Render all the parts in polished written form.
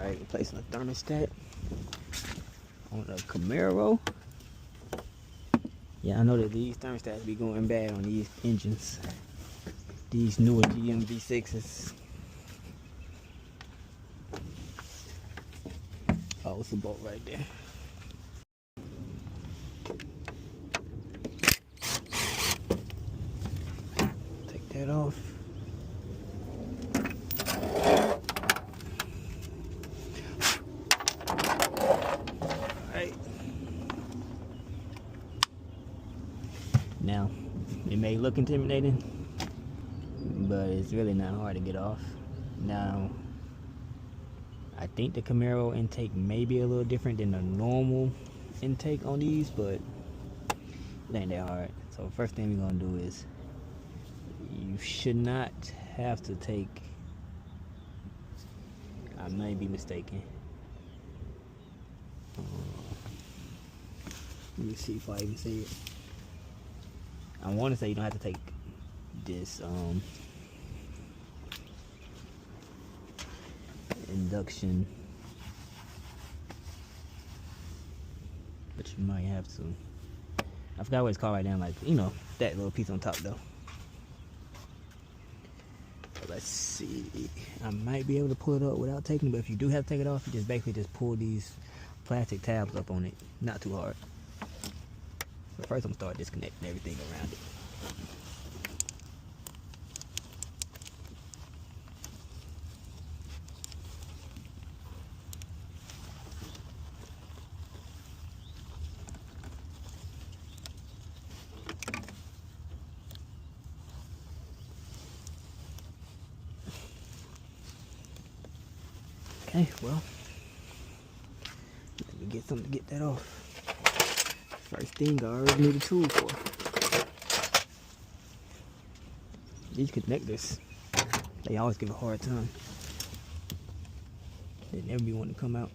Alright, replacing the thermostat on the Camaro. Yeah, I know that these thermostats be going bad on these engines. These newer GM V6s. Oh, it's a bolt right there. Take that off. Alright. Now, it may look intimidating, but it's really not hard to get off. Now, I think the Camaro intake may be a little different than the normal intake on these, but it ain't that hard. So first thing we're gonna do is, you should not have to take, I may be mistaken. Let me see if I even see it. I want to say you don't have to take this induction, but you might have to. I forgot what it's called right now, like, you know, that little piece on top though. So let's see, I might be able to pull it up without taking it, but if you do have to take it off, you just basically just pull these plastic tabs up on it, not too hard. But first I'm gonna start disconnecting everything around it. Okay, well, let me get something to get that off. First thing I already need a tool for. These connectors, they always give a hard time. They never be wanting to come out.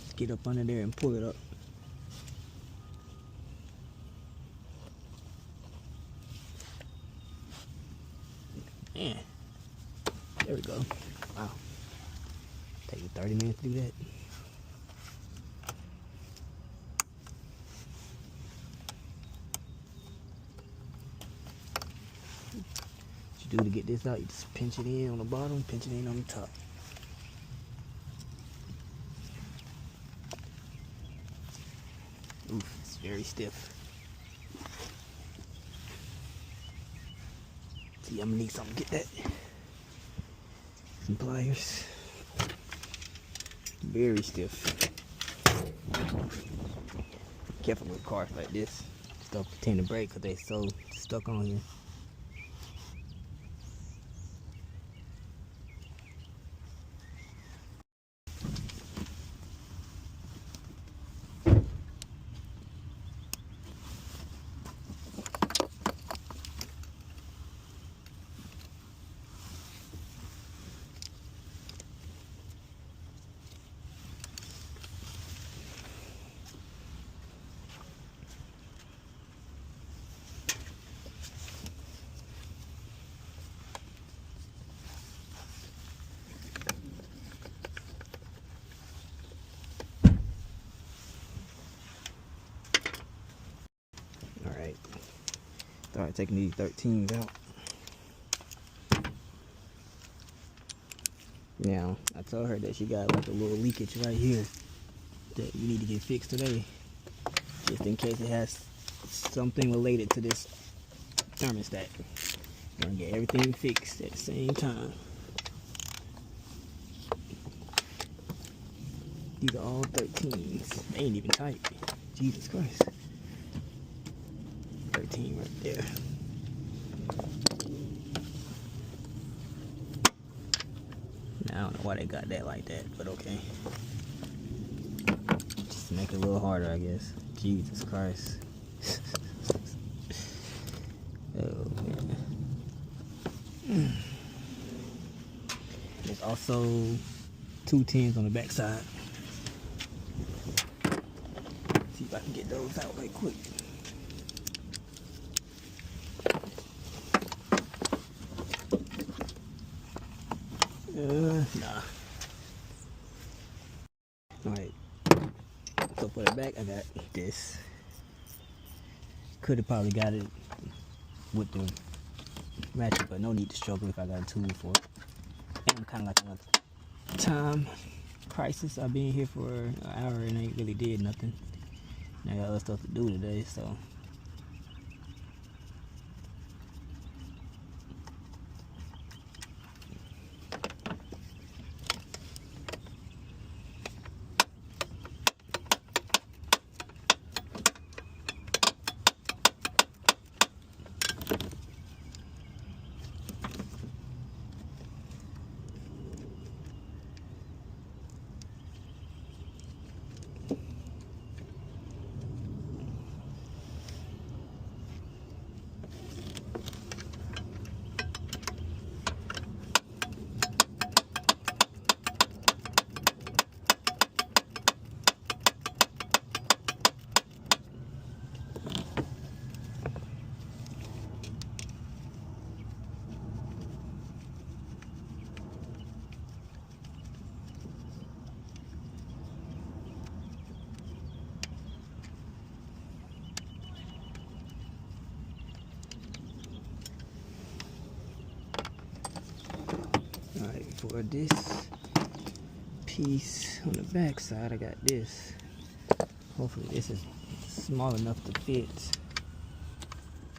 Just get up under there and pull it up. Yeah, there we go. Wow, take you 30 minutes to do that. What you do to get this out, you just pinch it in on the bottom, pinch it in on the top. Oof, it's very stiff. See, I'm gonna need something to get that. Some pliers. Very stiff. Careful with cars like this. Stuff tend to break because they so stuck on you. Start taking these 13s out. Now, I told her that she got like a little leakage right here that we need to get fixed today, just in case it has something related to this thermostat. We're gonna get everything fixed at the same time. These are all 13s. They ain't even tight. Jesus Christ. 13 right there. Now, I don't know why they got that like that, but okay. Just to make it a little harder, I guess. Jesus Christ. Oh, man. There's also 2 10s on the back side. See if I can get those out right quick. Nah. Alright. So for the back, I got this. Could have probably got it with the ratchet, but no need to struggle if I got a tool for it. And I'm kind of like on a time crisis. I've been here for an hour and ain't really did nothing. And I got other stuff to do today, so. Alright, for this piece on the back side, I got this. Hopefully this is small enough to fit.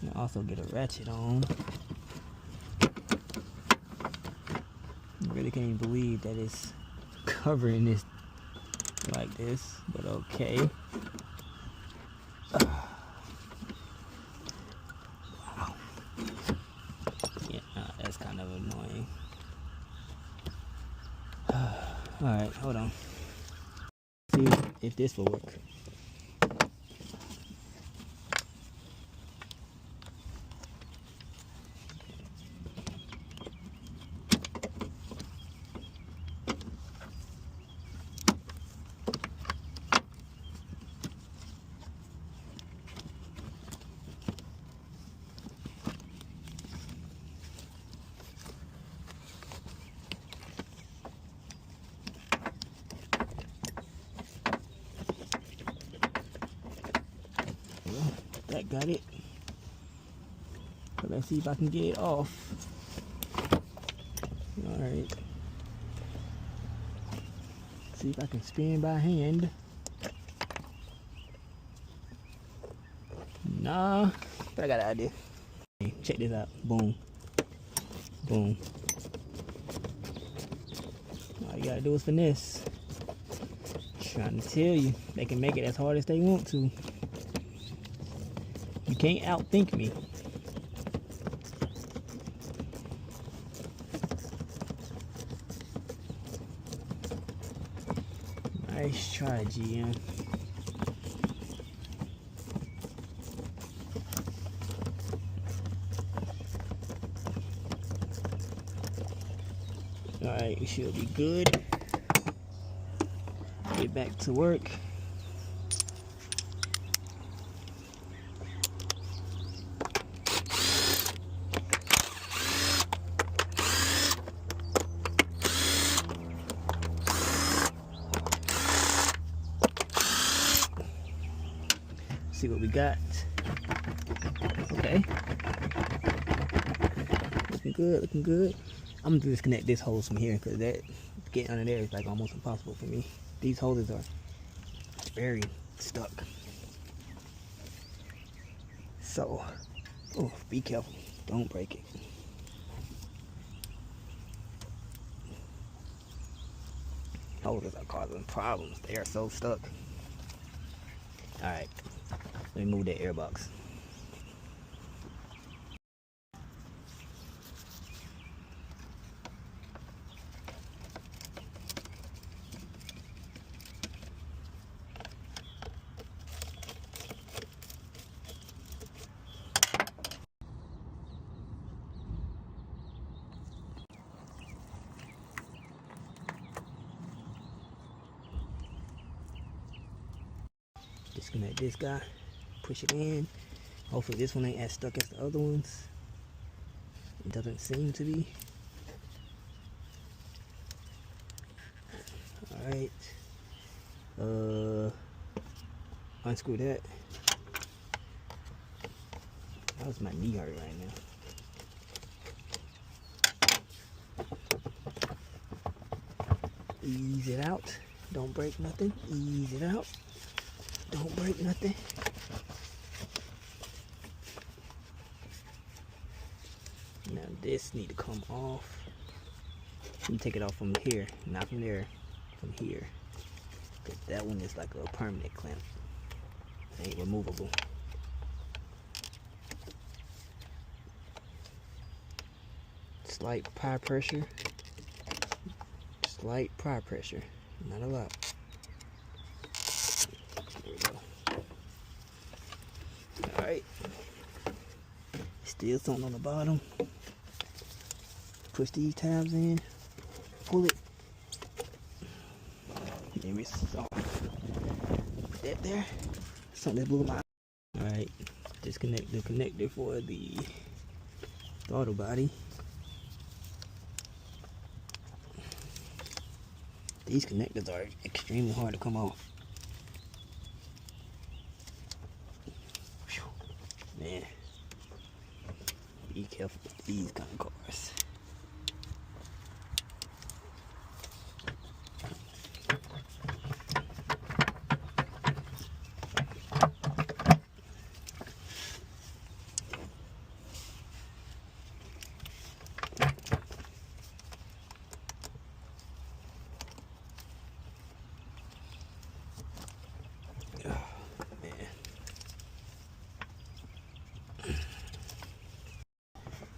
And also get a ratchet on. I really can't believe that it's covering this like this, but okay. Yeah, that's kind of annoying. Alright, hold on. See if this will work. That got it. So let's see if I can get it off. Alright. See if I can spin by hand. Nah, but I got an idea. Check this out. Boom. Boom. All you gotta do is finesse. Trying to tell you, they can make it as hard as they want to. You can't outthink me. Nice try, GM. Alright, we should be good. Get back to work. See what we got. Okay. Looking good, looking good. I'm gonna disconnect this hose from here because that getting under there is like almost impossible for me. These hoses are very stuck. So, oh, be careful. Don't break it. Hoses are causing problems. They are so stuck. Alright. Let me move that air box. Disconnect this guy. Push it in. Hopefully this one ain't as stuck as the other ones. It doesn't seem to be. Alright. Unscrew that. How's my knee hurt right now? Ease it out. Don't break nothing. Ease it out. Don't break nothing. Now this need to come off. Let me take it off from here, not from there, from here. Cause that one is like a permanent clamp. It ain't removable. Slight pie pressure. Slight pie pressure. Not a lot. There we go. Alright. Still something on the bottom. Push these tabs in. Pull it. There it's off. Put that there. Something that blew my. Alright. Disconnect the connector for the throttle body. These connectors are extremely hard to come off. Whew. Man, be careful with these kind of cars.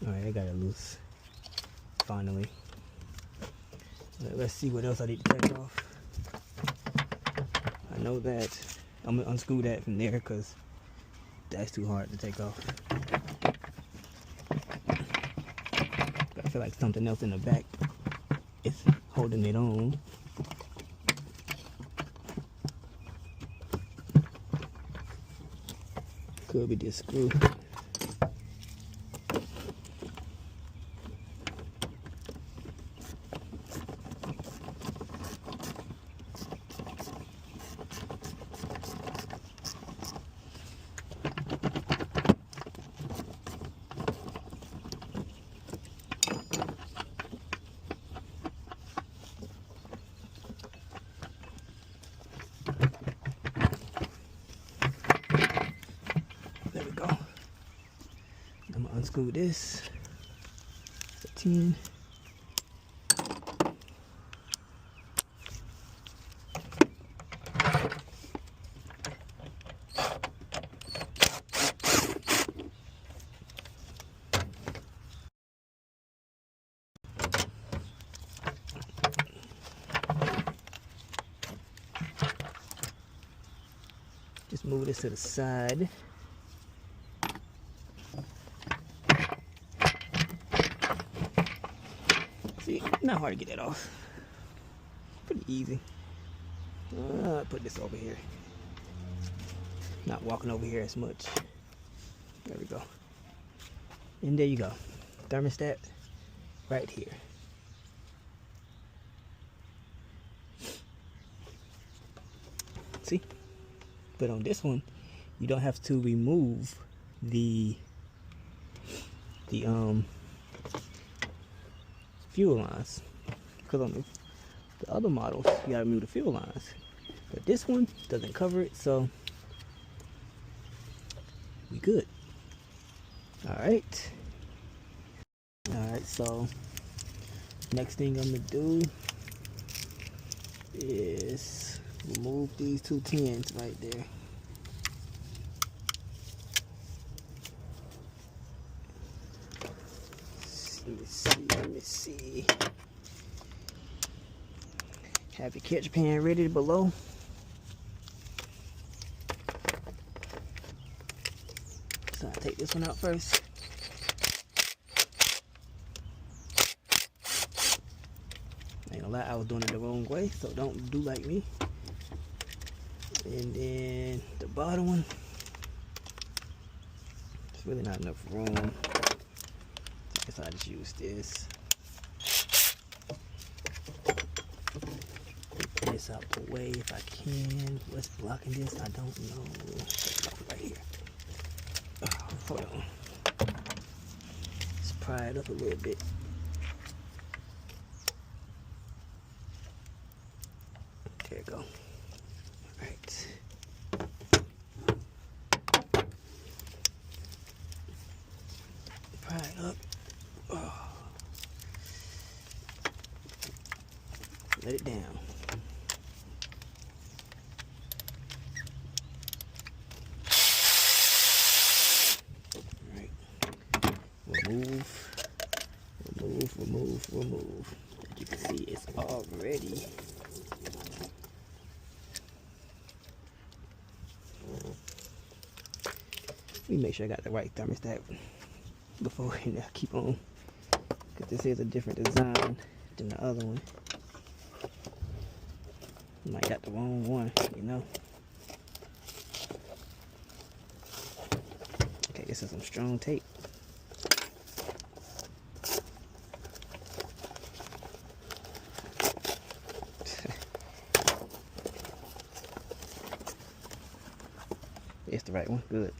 Alright, I got it loose. Finally. Let's see what else I need to take off. I know that I'm gonna unscrew that from there because that's too hard to take off. But I feel like something else in the back is holding it on. Could be this screw. There we go. I'm gonna unscrew this. It's a 10. Just move this to the side. See, not hard to get that off. Pretty easy. Put this over here. Not walking over here as much. There we go. And there you go. Thermostat right here. See? But on this one, you don't have to remove the fuel lines. Because on the other models, you gotta remove the fuel lines. But this one doesn't cover it, so we good. Alright. Alright, so next thing I'm gonna do is remove these two tins right there. Let me see. Have your catch pan ready below. So I'll take this one out first. Ain't gonna lie, I was doing it the wrong way, so don't do like me. And then the bottom one, it's really not enough room. I guess I'll just use this. Put this out the way if I can. What's blocking this? I don't know. Right here. Hold on. Let's pry it up a little bit. There you go. Alright. Pry it up. Oh. Let it down. Alright. Remove. As you can see, it's all ready. Let me make sure I got the right thermostat before I keep on, because this is a different design than the other one. I might got the wrong one, you know. Okay, this is some strong tape. It's the right one. Good.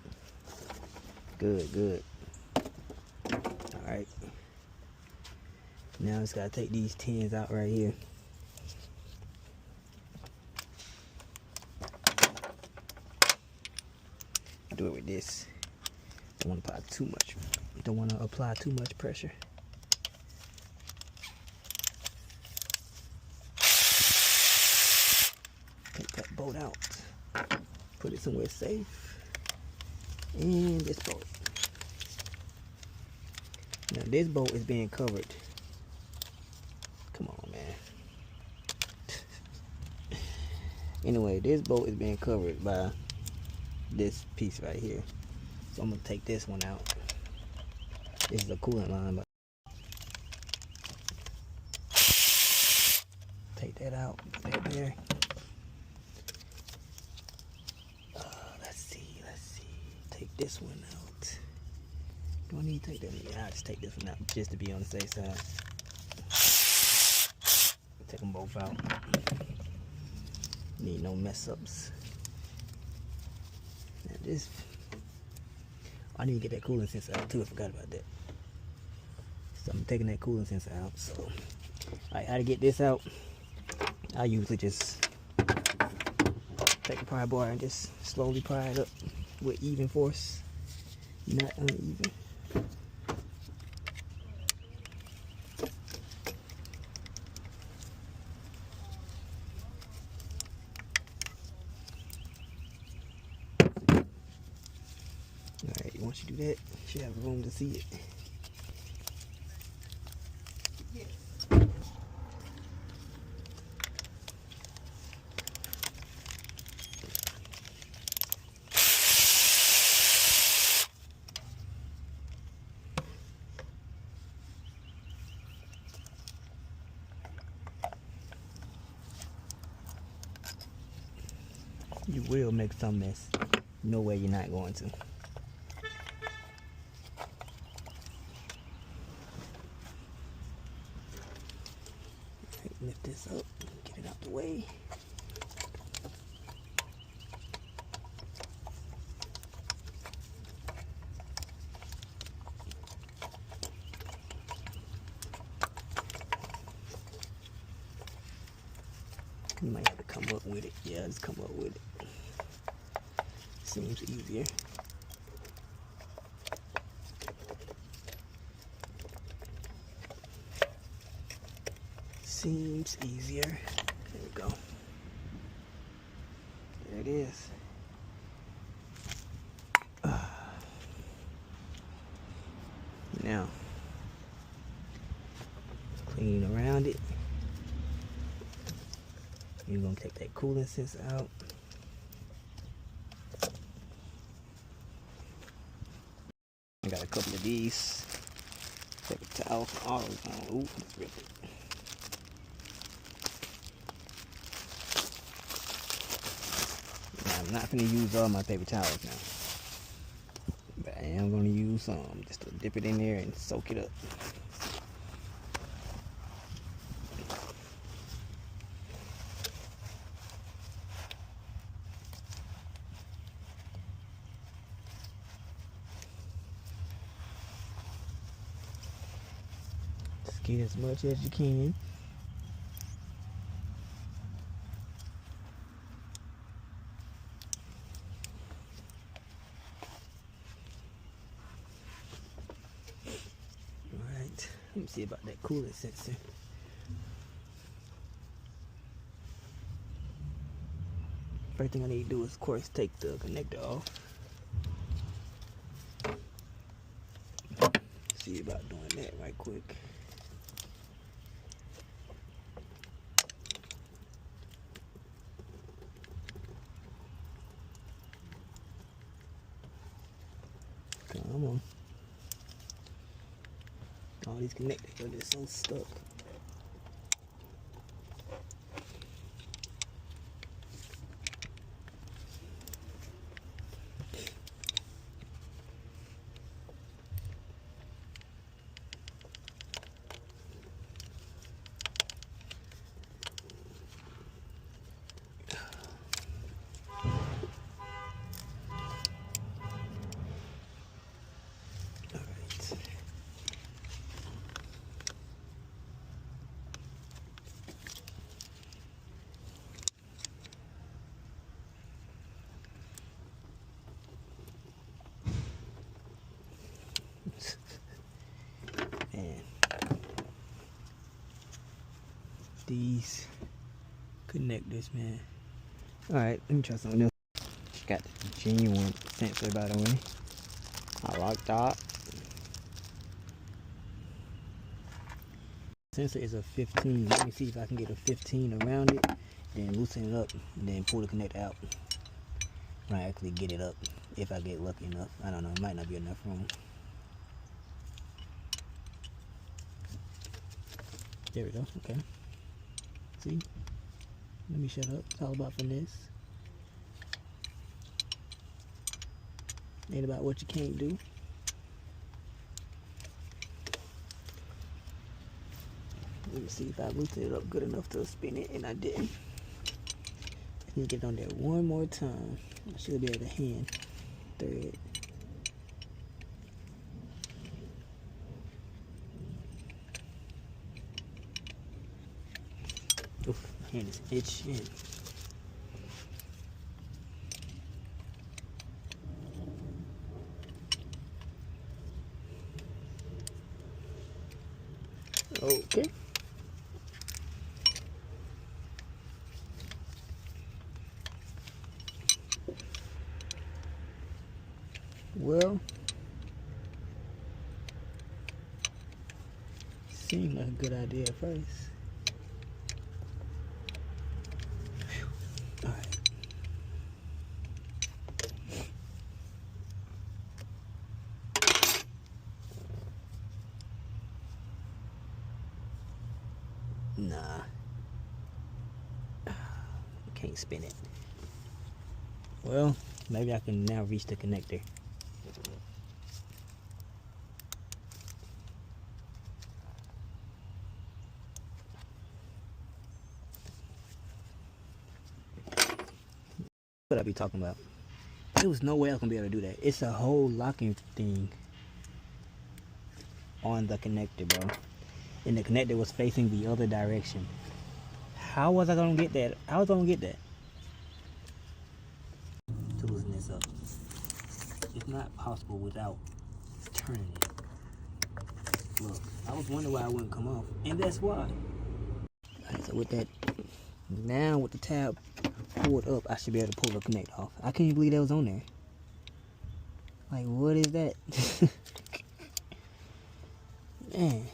Good. Alright. Now I just gotta take these tins out right here. Do it with this. Don't want to apply too much. Don't want to apply too much pressure. Take that bolt out. Put it somewhere safe. And this bolt. Now this bolt is being covered. Come on, man. Anyway, this bolt is being covered by this piece right here. So I'm gonna take this one out. This is a coolant line, but take that out. Put that there. Let's see. Take this one out. Do I need to take that? Yeah, I'll just take this one out just to be on the safe side. Take them both out. Need no mess ups. Now this, I need to get that coolant sensor out too. I forgot about that. So I'm taking that coolant sensor out. So, alright, how to get this out? I usually just take the pry bar and just slowly pry it up with even force, not uneven. Alright, once you do that, you should have room to see it. You will make some mess. No way you're not going to. Right, lift this up, get it out the way. You might have to come up with it. Yeah, just come up with it. Seems easier. Seems easier. There we go. There it is. Now, clean around it. You're gonna take that coolant sensor out. I got a couple of these. Paper towel. Oh, ooh, that's really good. Now, I'm not gonna use all my paper towels now, but I am gonna use some just to dip it in there and soak it up. Get as much as you can. Alright, let me see about that coolant sensor. First thing I need to do is, of course, take the connector off. See about doing that right quick. Come on. All these connectors are just so stuck. And these connectors, man. Alright, let me try something else. Got the genuine sensor, by the way. I like that. Sensor is a 15. Let me see if I can get a 15 around it, then loosen it up, and then pull the connector out. When I actually get it up, if I get lucky enough. I don't know, it might not be enough room. There we go, okay. See? Let me shut up. It's all about finesse. Ain't about what you can't do. Let me see if I loosened it up good enough to spin it, and I didn't. I need to get it on there one more time. I should be able to hand thread. Oof, my hand is itching. Okay. Well, seemed like a good idea at first. All right. Nah. Can't spin it. Well, maybe I can now reach the connector. What I be talking about? There was no way I was gonna be able to do that. It's a whole locking thing on the connector, bro. And the connector was facing the other direction. How was I gonna get that? How was I gonna get that? To loosen this up. It's not possible without turning it. Look, I was wondering why it wouldn't come off, and that's why. Alright, so with that, now with the tab pulled up, I should be able to pull the connector off. I can't even believe that was on there. Like, what is that? Man,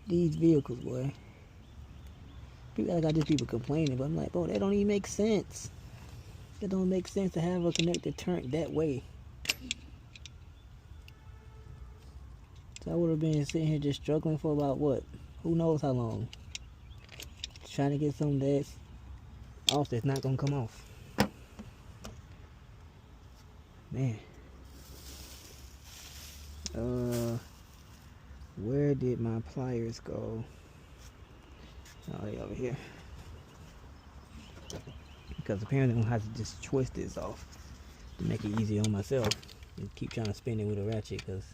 these vehicles, boy. People like I just people complaining, but I'm like, bro, that don't even make sense. That don't make sense to have a connector turned that way. So I would have been sitting here just struggling for about what? Who knows how long? Trying to get something that's off that's not gonna come off. Man. Where did my pliers go? Oh, they over here. Because apparently I'm gonna have to just twist this off to make it easier on myself and keep trying to spin it with a ratchet, because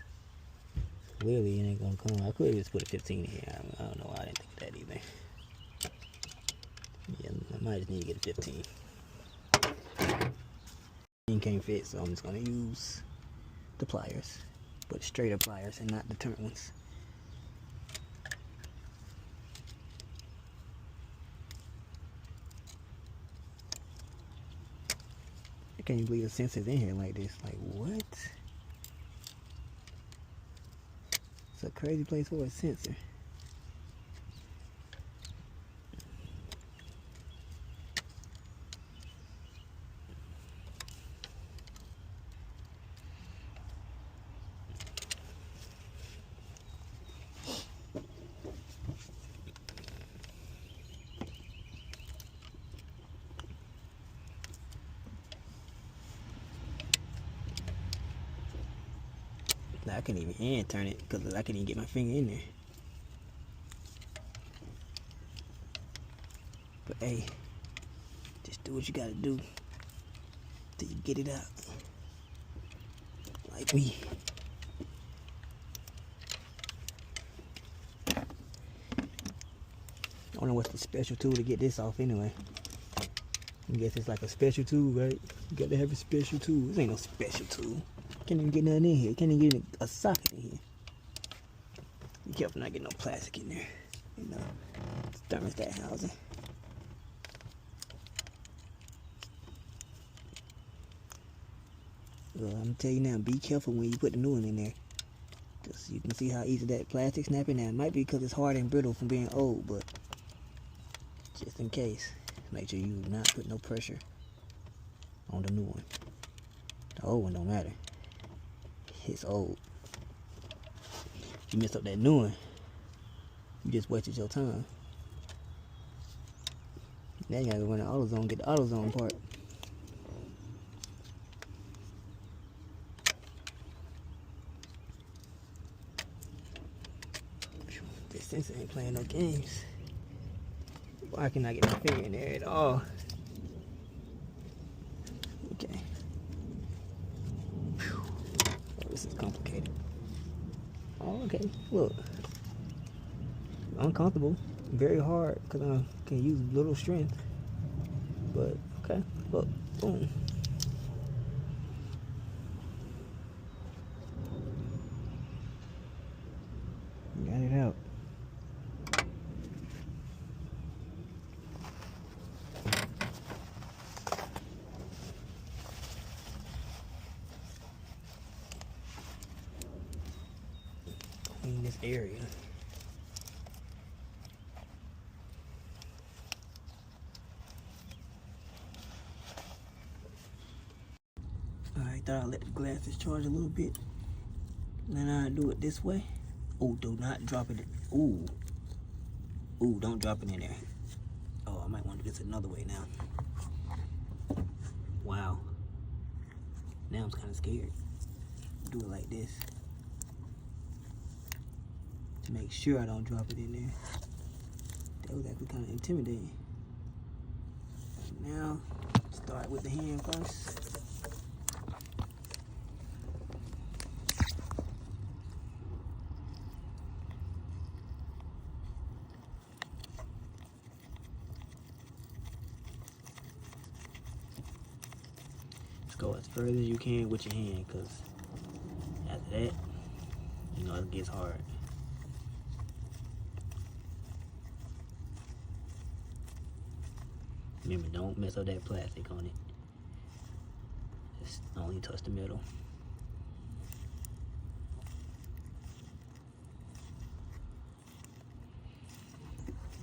Clearly it ain't gonna come. I could just put a 15 in here. I don't know why I didn't think of that either. Yeah, I might just need to get a 15. It can't fit, so I'm just gonna use the pliers, but straight up pliers and not the turn ones. I can't even believe the sensor's in here like this. Like, what? It's a crazy place for a sensor. I can't even hand turn it because I can't even get my finger in there. But hey, just do what you gotta do till you get it out. Like me. I don't know what's the special tool to get this off anyway. I guess it's like a special tool, right? You gotta have a special tool. This ain't no special tool. Can't even get nothing in here. Can't even get a socket in here. Be careful not getting no plastic in there. You know, thermostat housing. Well, I'm gonna tell you now, be careful when you put the new one in there. Because you can see how easy that plastic snapping. Now, it might be because it's hard and brittle from being old, but just in case, make sure you do not put no pressure on the new one. The old one don't matter. It's old. If you mess up that new one, you just wasted your time. Now you gotta run the AutoZone, get the AutoZone part. This sensor ain't playing no games. Why can I get my finger in there at all? Okay. Whew. Oh, this is complicated. Oh, okay. Look. Uncomfortable. Very hard because I can use little strength. But, okay. Look. Boom. Got it out. Clean this area. Alright, thought I'd let the glasses charge a little bit. Then I do it this way. Oh, do not drop it. Ooh. Ooh, don't drop it in there. Oh, I might want to do this another way now. Wow. Now I'm kind of scared. Do it like this. To make sure I don't drop it in there. That was actually kind of intimidating. Now, start with the hand first. Go as further as you can with your hand, because after that, you know, it gets hard. Remember, don't mess up that plastic on it. Just only touch the metal.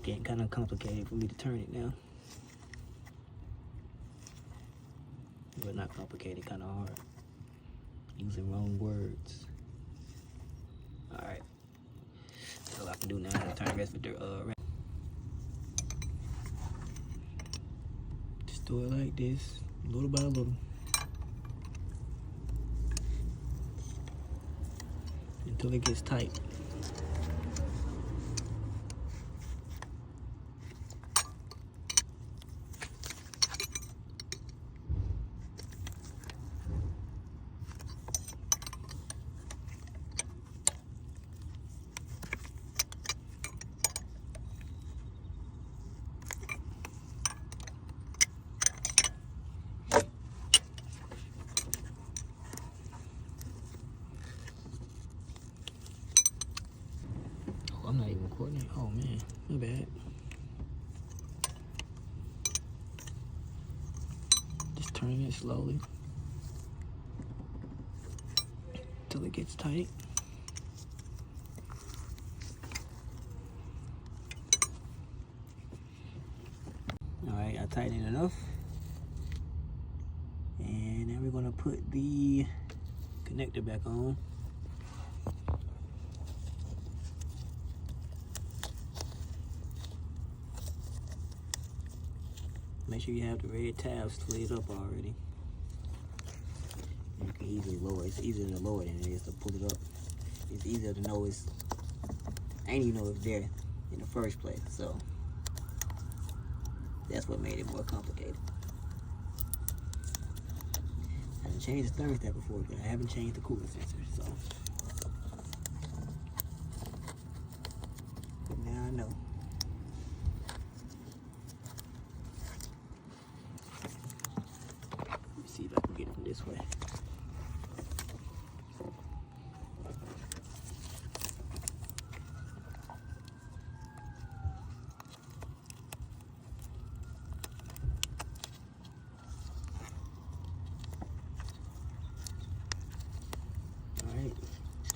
Getting kind of complicated for me to turn it now. But not complicated, kind of hard. Using wrong words. Alright. That's all I can do now. I have to turn the rest of the around. Just do it like this, little by little. Until it gets tight. man, not bad. Just turning it slowly till it gets tight. Alright, I tightened it enough. And then we're gonna put the connector back on. Make sure you have the red tabs slid up already. You can easily lower it. It's easier to lower than it is to pull it up. It's easier to know it's, I didn't even know it's there in the first place, so that's what made it more complicated. I didn't change the thermostat before, but I haven't changed the coolant sensor, so. But now I know. Let me see if I can get it from this way.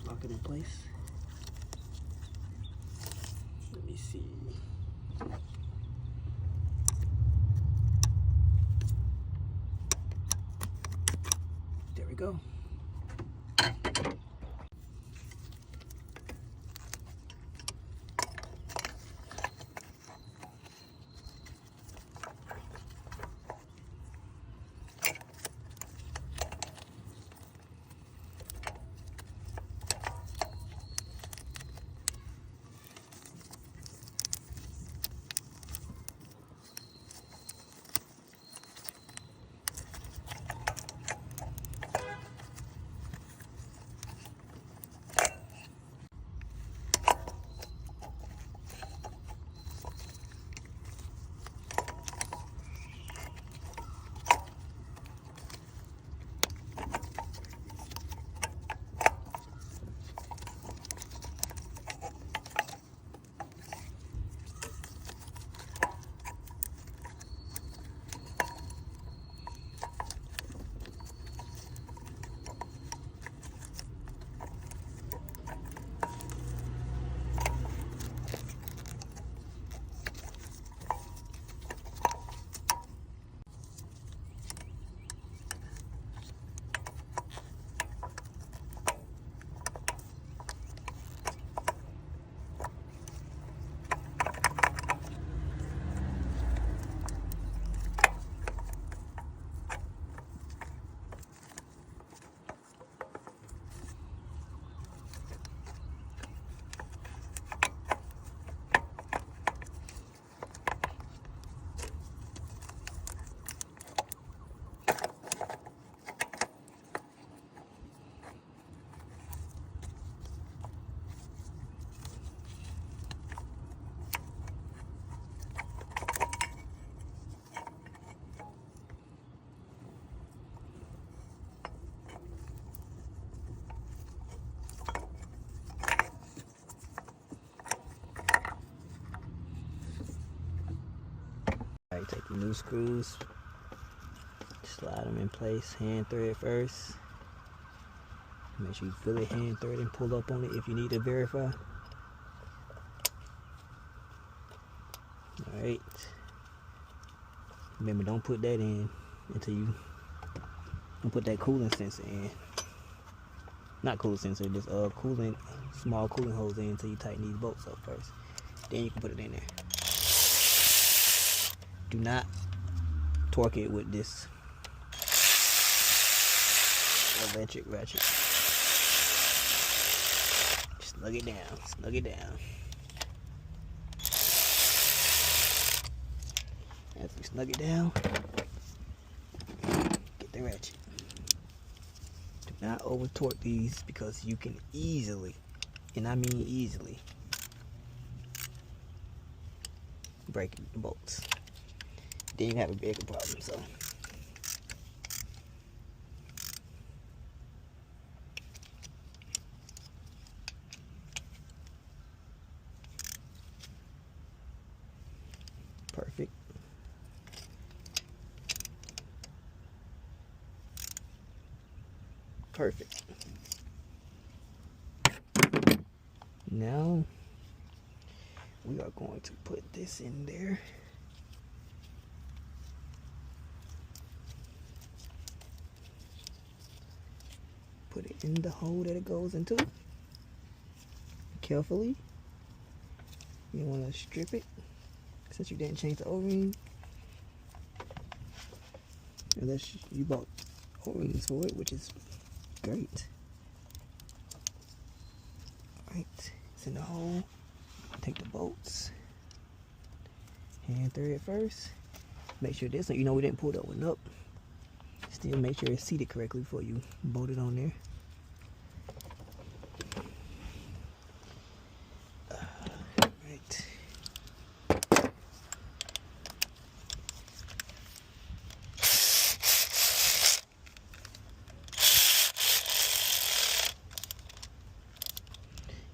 Lock it in place. Let me see. There we go. Alright, take your new screws, slide them in place, hand thread first. Make sure you feel it, hand thread, and pull up on it if you need to verify. Alright. Remember, don't put that in until you don't put that coolant sensor in. Not coolant sensor, just coolant, small coolant hose in until you tighten these bolts up first. Then you can put it in there. Do not torque it with this electric ratchet. Snug it down, snug it down. As you snug it down, get the ratchet. Do not over torque these because you can easily, and I mean easily, break the bolts. Then you have a bigger problem, so. Perfect. Perfect. Now we are going to put this in there. Put it in the hole that it goes into. Carefully. You want to strip it since you didn't change the O-ring. Unless you bought O-rings for it, which is great. Alright, it's in the hole. Take the bolts. Hand thread first. Make sure this, you know we didn't pull that one up. Still make sure it's seated correctly before you bolt it on there. Right.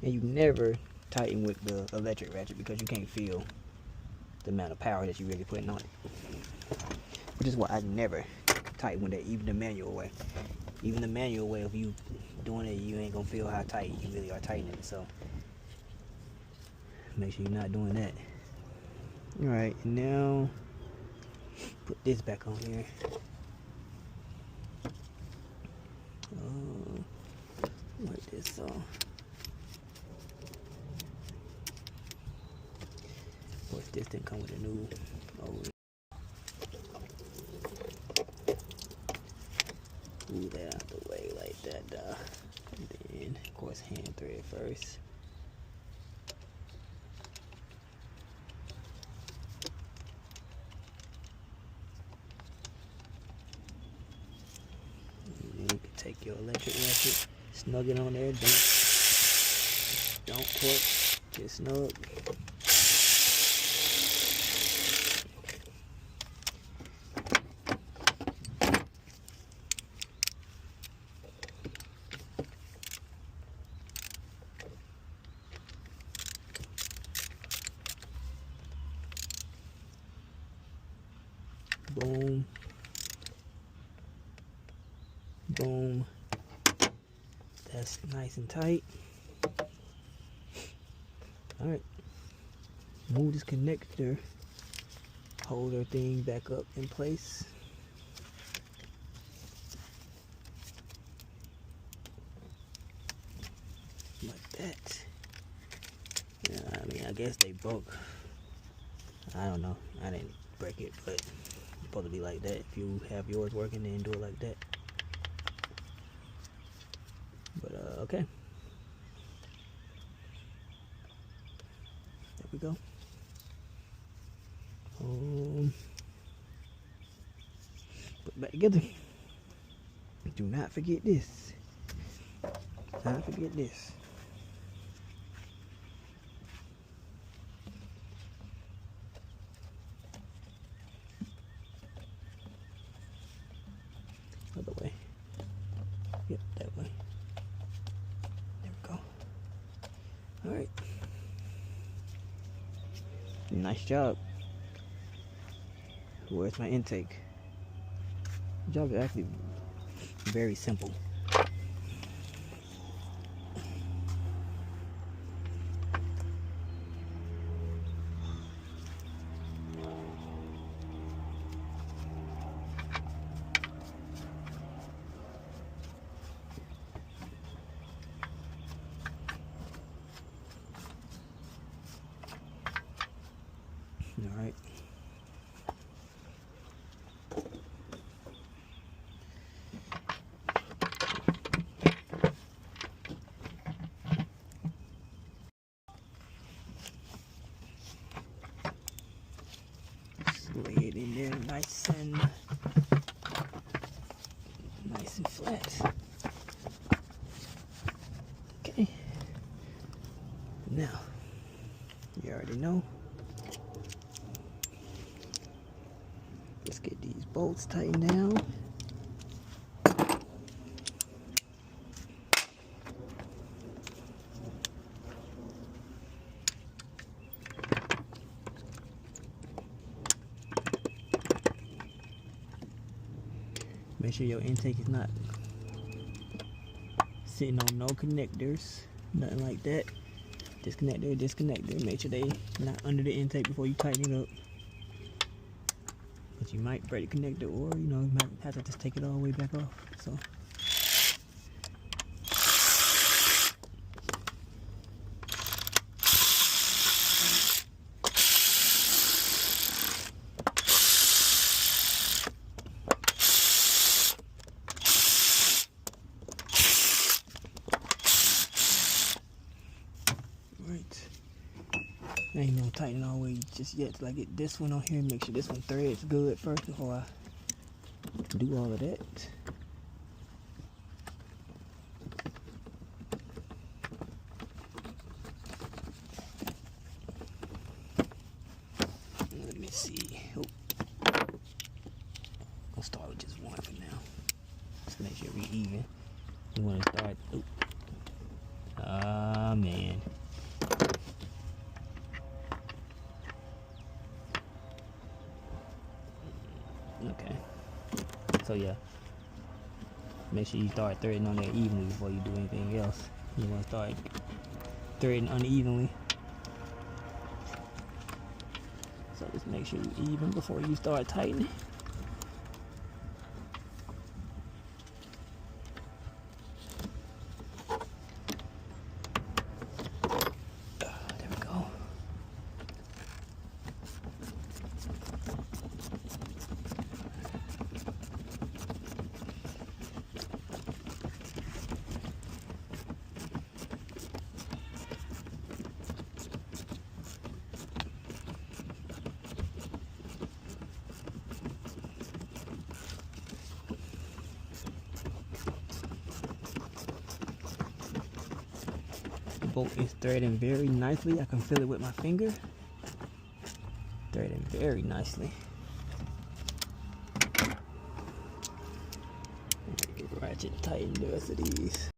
And you never tighten with the electric ratchet because you can't feel the amount of power that you're really putting on it. Which is why I never tighten with that, even the manual way. Even the manual way of you doing it, you ain't gonna feel how tight you really are tightening it. So make sure you're not doing that. Alright, now put this back on here. Like this, so of course this didn't come with a new O-ring. Move that out the way like that, and then of course hand thread first. And then you can take your electric ratchet, snug it on there, don't put, just snug. Boom. Boom. That's nice and tight. Alright. Move this connector holder thing back up in place. Like that. Yeah, I mean, I guess they broke. I don't know. I didn't break it, but it's supposed to be like that. If you have yours working, then do it like that. But okay. There we go. Put it back together. Do not forget this. Do not forget this. Other way. Yep, that way. There we go. Alright. Nice job. Where's my intake? The job is actually very simple. All right. Lay it in there nice and flat. Okay. Now, you already know. Let's get these bolts tightened down. Make sure your intake is not sitting on no connectors, nothing like that. Disconnector, disconnector. Make sure they not under the intake before you tighten it up. But you might break the connector, or you know, you might have to just take it all the way back off. So I ain't gonna tighten all the way just yet till I get this one on here. Make sure this one threads good first before I do all of that. Let me see. Oh. I'll start with just one for now. Just make sure we even. You wanna start. Oh. Ah, man. Okay, so yeah, make sure you start threading on there evenly before you do anything else. You want to start threading unevenly, so just make sure you even before you start tightening. There we go. Bolt is threading very nicely. I can feel it with my finger. Threading very nicely. Ratchet tighten the rest of these.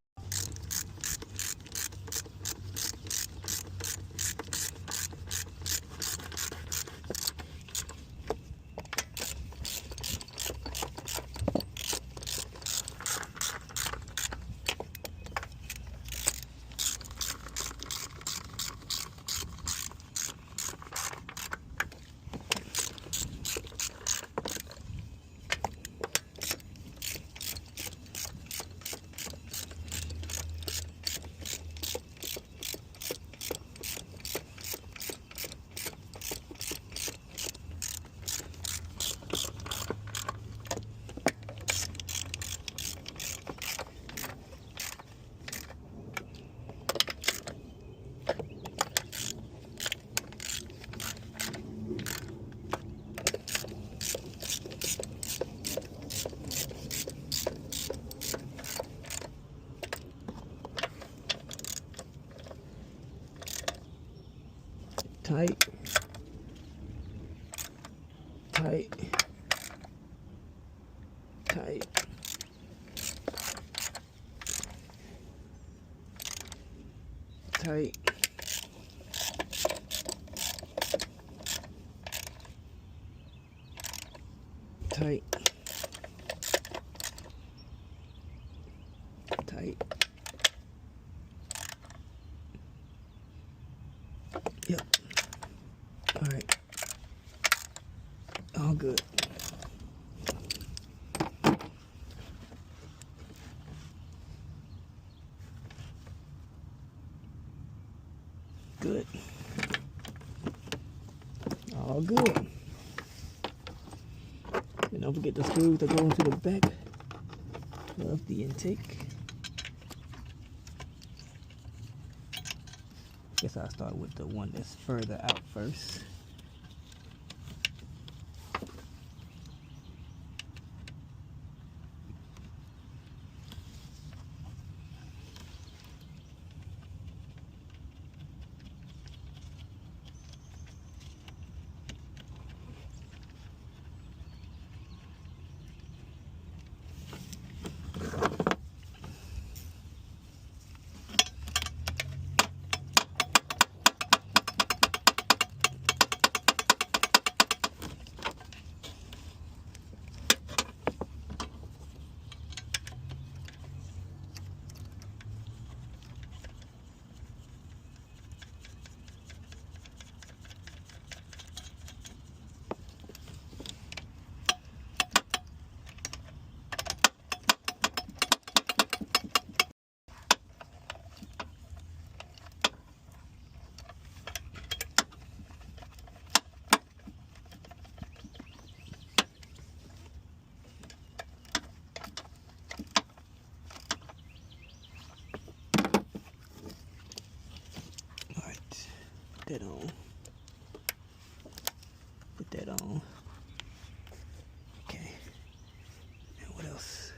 Tight, tight, tight, tight, tight, tight. Yep. All right. All good. Good. All good. And don't forget the screws that go into the back of the intake. Guess I'll start with the one that's further out first. put that on. Okay. And what else?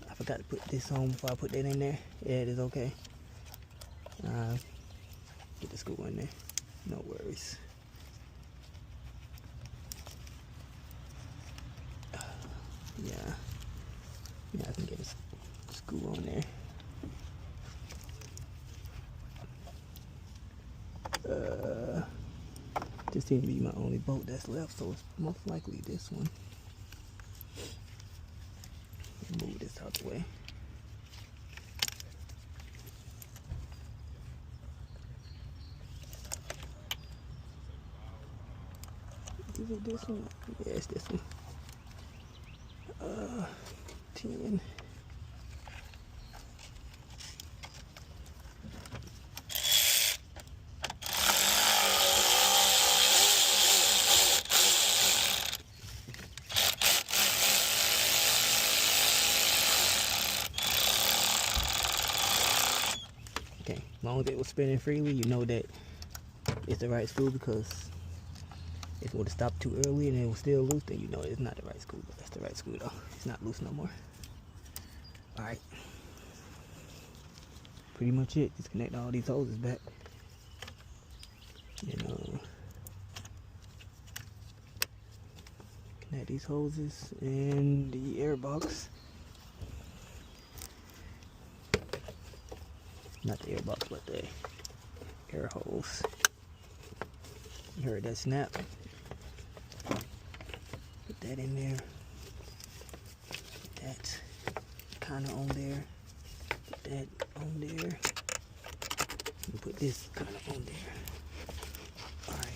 I forgot to put this on before I put that in there. Yeah, it is okay. Get the screw in there. No worries. Yeah, I can get a screw on there. This seems to be my only bolt that's left, so it's most likely this one. Move this out the way. Is it this one? Yeah, it's this one. 10. Okay, as long as it was spinning freely, you know that it's the right screw, because if it would have stopped too early and it was still loose, then you know it's not the right screw. But that's the right screw though. It's not loose no more. Alright. Pretty much it. Just connect all these hoses back. And connect these hoses and the air box. Not the air box, but the air hose. You heard that snap? Put that in there. Put that kind of on there. Put that on there. And put this kind of on there. Alright.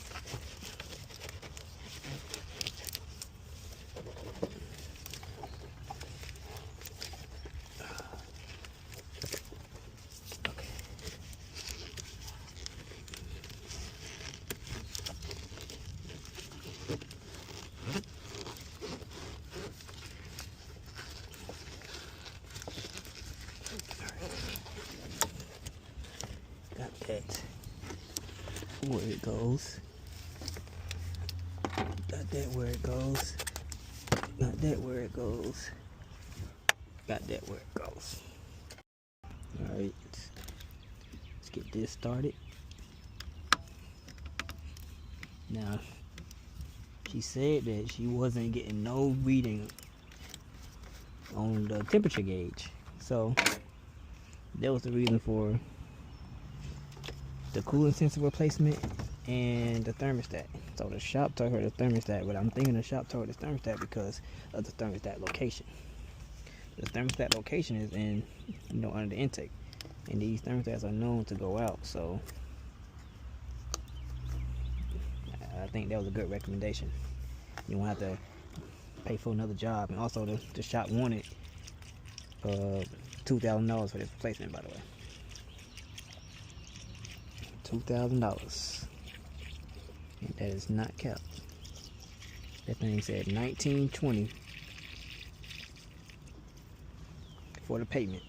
Got that where it goes. Got that where it goes. Got that where it goes. Got that where it goes. Alright, let's get this started. Now, she said that she wasn't getting no reading on the temperature gauge, so that was the reason for the coolant sensor replacement and the thermostat. So the shop told her the thermostat, but I'm thinking the shop told the thermostat because of the thermostat location. The thermostat location is in, under the intake, and these thermostats are known to go out, so I think that was a good recommendation. You won't have to pay for another job. And also the shop wanted $2,000 for this replacement, by the way. $2,000, and that is not capped. That thing said $19.20 for the payment.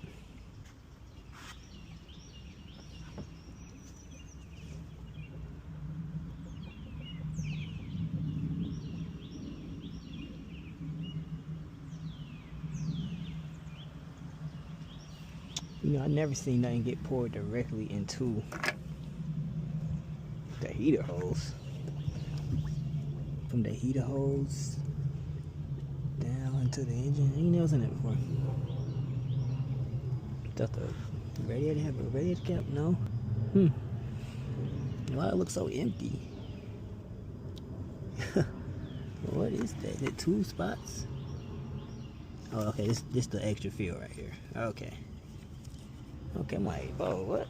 I never seen nothing get poured directly into the heater hose. From the heater hose down into the engine. I ain't never seen that before. Does the radiator have a radiator cap? No. Why it looks so empty? What is that? Is it 2 spots? Oh, okay. This the extra fuel right here. Okay. Okay, I'm like, oh, what?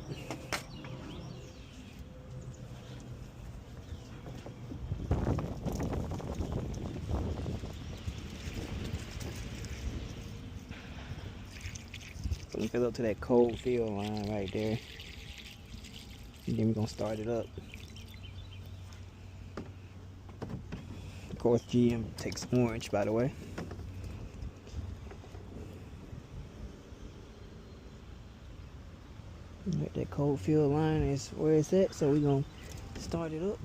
So we fill up to that cold fill line right there. And then we're gonna start it up. Of course, GM takes orange, by the way. That cold fill line is where it's at, so we're gonna start it up.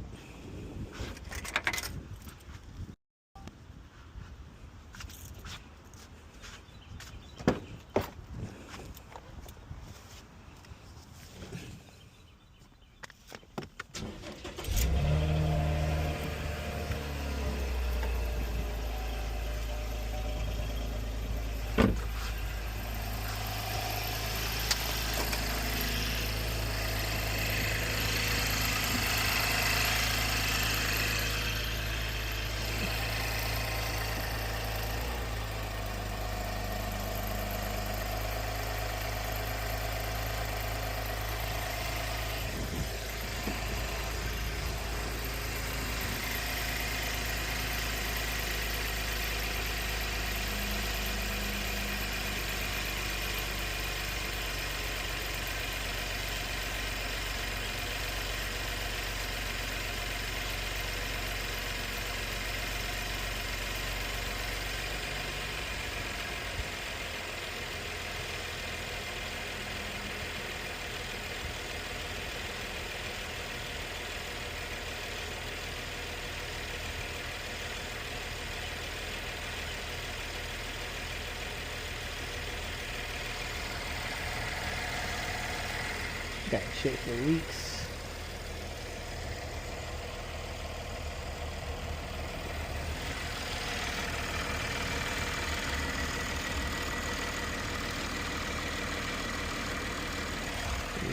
Got to check for leaks.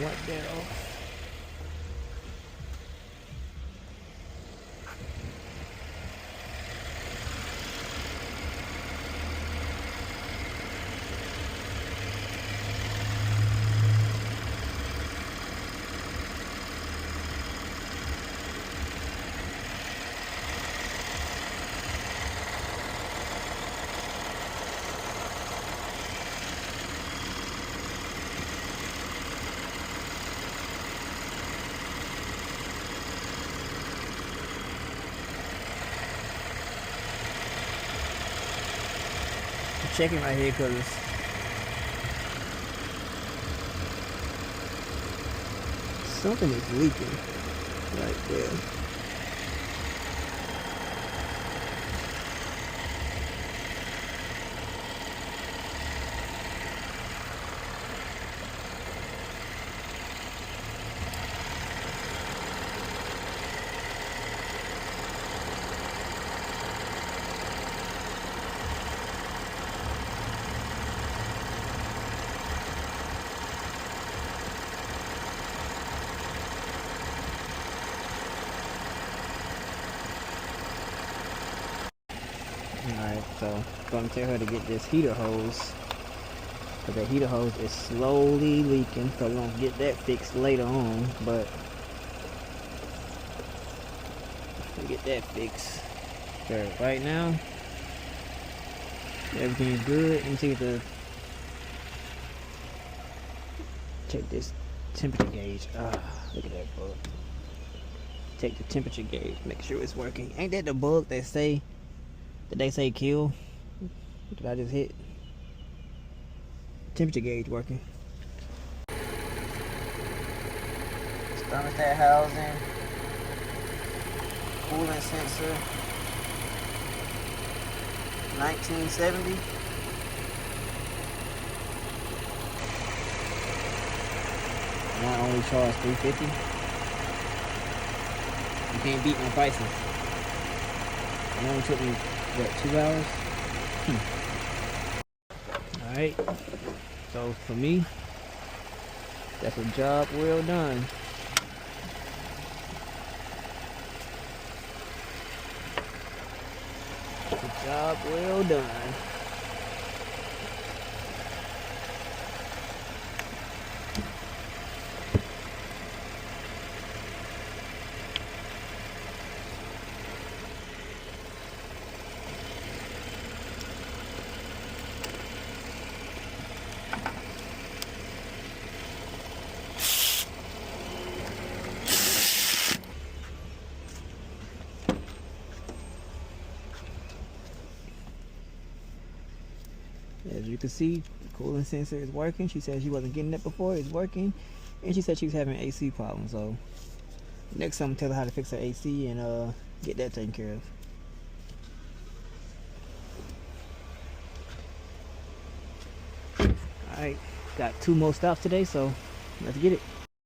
Wipe that off. Checking right here because something is leaking right there. Alright, so gonna tell her to get this heater hose, because that heater hose is slowly leaking, so we're gonna get that fixed later on, but we'll get that fixed. So right now everything's good. Let me see the check this temperature gauge. Look at that bug. Check the temperature gauge, make sure it's working. Ain't that the bug they say kill? Did I just hit? Temperature gauge working. Thermostat housing, coolant sensor, 1970. And I only charge $350. You can't beat my prices. It only took me, what, 2 hours? Alright, so for me, that's a job well done. That's a job well done. As you can see, the coolant sensor is working. She said she wasn't getting it before. It's working. And she said she was having an AC problem. So next time I'm tell her how to fix her AC and get that taken care of. Alright, got 2 more stops today, so let's get it.